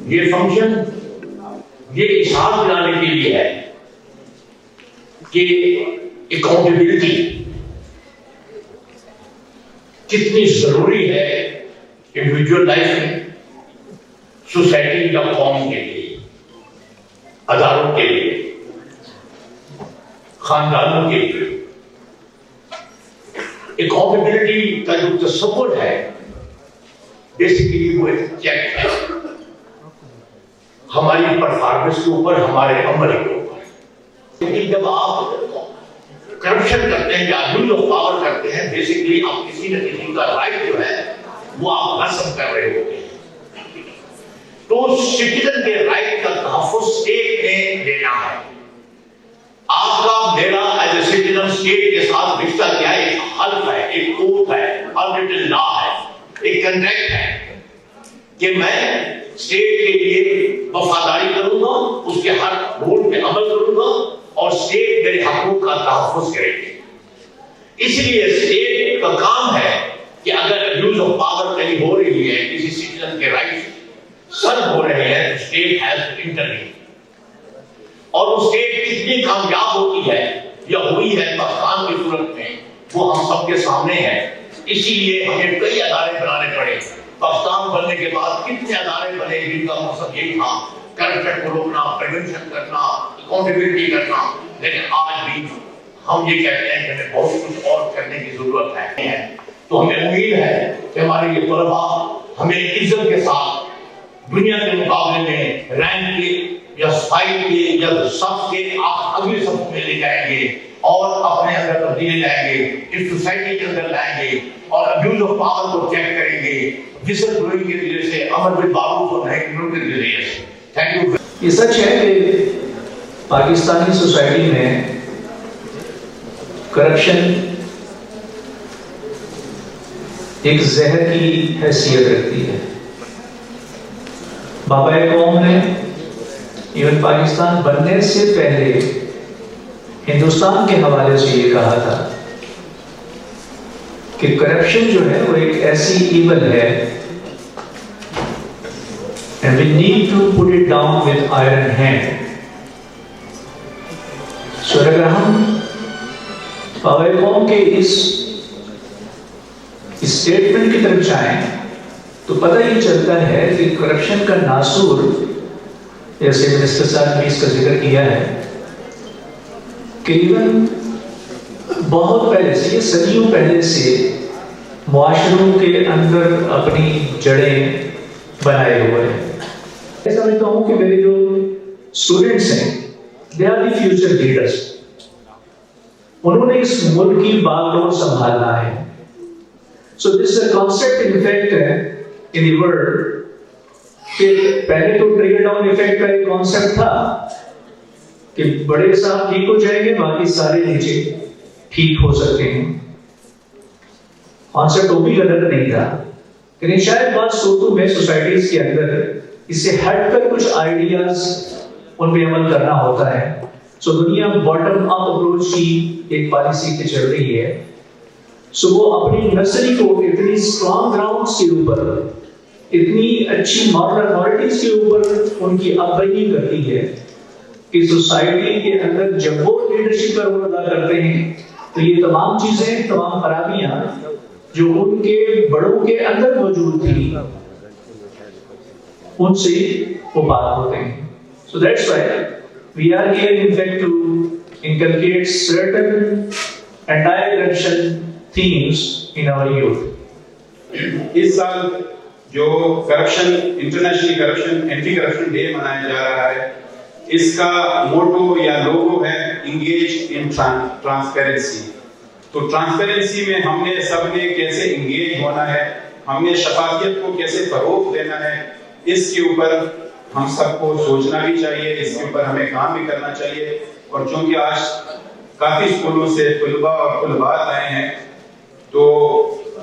یہ فنکشن یہ احساس دلانے کے لیے ہے کہ اکاؤنٹیبلٹی کتنی ضروری ہے انڈیویجول لائف میں، سوسائٹی یا قوم کے لیے، اداروں کے لیے، خاندانوں کے لیے۔ اکاؤنٹیبلٹی کا جو تصور ہے بیسیکلی وہ ایک چیک ہے ہماری پرفارمنس کے اوپر، ہمارے عمل کے اوپر۔ لیکن جب آپ کرپشن کرتے ہیں یا ابیوز آف پاور کرتے ہیں، بیسیکلی آپ کسی نہ کسی کا رائٹ جو ہے وہ آپ غصب کر رہے ہوتے ہیں۔ تو سٹیزن کے رائٹ کا تحفظ اسٹیٹ نے دینا ہے۔ آپ کا میرا ایز اے سٹیزن اسٹیٹ کے ساتھ رشتہ کیا ہے؟ ایک حلف ہے، ایک کوٹ ہے، انریٹن لا ہے، ایک کنٹریکٹ ہے کہ میں اسٹیٹ کے لیے وفاداری کروں گا، اس کے ہر رول پہ عمل کروں گا اور اسٹیٹ میرے حقوق کا تحفظ کرے گی۔ اس لیے اسٹیٹ کا کام ہے کہ اگر ابیوز آف پاور کہیں ہو رہی ہے، کسی سٹیزن کے رائٹس سرو ہو رہے ہیں، تو اسٹیٹ ہیز ٹو انٹروین۔ اور وہ اسٹیٹ کتنی کامیاب ہوتی ہے یا ہوئی ہے پاکستان کی صورت میں، وہ ہم سب کے سامنے ہے۔ اسی لیے ہمیں کئی ادارے بنانے پڑے۔ پاکستان بننے کے بعد کتنے ادارے بنے جن کا مقصد یہی تھا کرپشن کو روکنا، پریونشن کرنا، اکاؤنٹیبلٹی کرنا۔ لیکن آج بھی ہم یہ کہتے ہیں کہ ہمیں بہت کچھ اور کرنے کی ضرورت ہے۔ تو ہمیں امید ہے کہ ہمارے یہ طلباء ہمیں عزت کے ساتھ دنیا کے مقابلے میں رینک کے یا صفائی کے یا سب کے آپ اگلی صف میں لے جائیں گے اور اپنے اندر تبدیلی لائیں گے، اس سوسائٹی کے اندر لائیں گے اور ابیوز آف پاور کو چیک کریں گے، وزل بلوئنگ کے ذریعے سے، امر بالمعروف اور نہی عن المنکر کے ذریعے سے۔ Thank you. یہ سچ ہے کہ پاکستانی سوسائٹی میں کرپشن ایک زہر کی حیثیت رکھتی ہے۔ بابا قوم نے ایون پاکستان بننے سے پہلے ہندوستان کے حوالے سے یہ کہا تھا کہ کرپشن جو ہے وہ ایک ایسی ایول ہے and we need to put it down with iron hand۔ سو اگر ہم بابا قوم کے اس اسٹیٹمنٹ کی طرف جائیں تو پتہ یہ چلتا ہے کہ کرپشن کا ناسور، جیسے منسٹر صاحب نے اس کا ذکر کیا ہے، کہ ایون بہت پہلے سے، یہ صدیوں پہلے سے معاشروں کے اندر اپنی جڑیں بنائے ہوئے ہیں۔ میں سمجھتا ہوں کہ میرے جو اسٹوڈنٹس ہیں they are the future leaders, انہوں نے اس ملک کی باغ ڈور سنبھالنا ہے۔ So this concept in fact in the world کہ پہلے تو ٹریکل ڈاؤن ایفیکٹ کا ایک کانسیپٹ تھا کہ بڑے صاحب ٹھیک ہو جائیں گے، باقی سارے نیچے ٹھیک ہو سکتے ہیں۔ کانسیپٹ وہ بھی غلط نہیں تھا، لیکن شاید بعض صورتوں میں سوسائٹیز کے اندر اس سے ہٹ کر کچھ آئیڈیاز ان پہ عمل کرنا ہوتا ہے۔ سو دنیا باٹم اپ اپروچ کی ایک پالیسی پہ چل رہی ہے۔ سو وہ اپنی نرسری کو اتنی اسٹرانگ گراؤنڈز کے اوپر، اتنی اچھی مارل اتھارٹیز کے اوپر ان کی اپبرنگنگ کرتی ہے کہ سوسائٹی کے اندر جب وہ لیڈرشپ کا رول ادا کرتے ہیں تو یہ تمام چیزیں، تمام خرابیاں جو ان کے بڑوں کے اندر موجود تھی ان سے وہ بات ہوتے ہیں۔ So that's why we are here in fact to inculcate certain anti-corruption themes in our youth۔ اس سال جو corruption, international corruption anti corruption day منایا جا رہا ہے، اس کا موٹو یا لوگو ہے انگیج ان ٹرانسپیرنسی۔ تو ٹرانسپیرنسی میں ہم نے سب نے کیسے انگیج ہونا ہے، ہم نے شفافیت کو کیسے فروغ دینا ہے، اس کے اوپر ہم سب کو سوچنا بھی چاہیے، اس کے اوپر ہمیں کام بھی کرنا چاہیے۔ اور چونکہ آج کافی اسکولوں سے طلباء اور طلبات آئے ہیں تو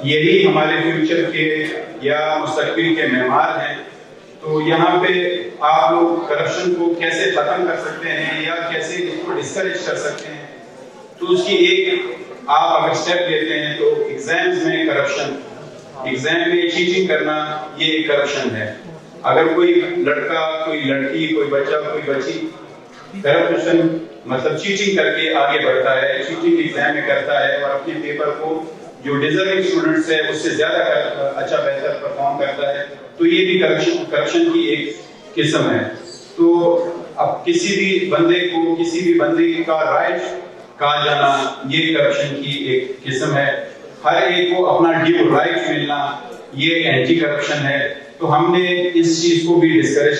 یہی ہمارے فیوچر کے یا مستقبل کے معمار ہیں، تو یہاں پہ آپ لوگ کرپشن کو کیسے ختم کر سکتے ہیں یا کیسے اس کو ڈسکریج کر سکتے ہیں، تو اس کی ایک آپ اگر اسٹیپ لیتے ہیں تو ایگزامز میں کرپشن، ایگزام میں چیٹنگ کرنا، یہ ایک کرپشن ہے۔ اگر کوئی لڑکا، کوئی لڑکی، کوئی بچہ، کوئی بچی کرپشن مطلب چیٹنگ کر کے آگے بڑھتا ہے، چیٹنگ ایگزام میں کرتا ہے اور اپنے پیپر کو جو ڈیزرونگ اسٹوڈنٹس ہے اس سے زیادہ اچھا بہتر پرفارم کرتا ہے، تو یہ بھی کرپشن کی ایک قسم ہے. تو اب کسی بھی بندے کا رائٹ کہا جانا یہ کرپشن کی ایک قسم ہے. ہر ایک کو اپنا ڈیو رائٹ ملنا یہ اینٹی کرپشن ہے. تو ہم نے اس چیز کو بھی ڈسکریج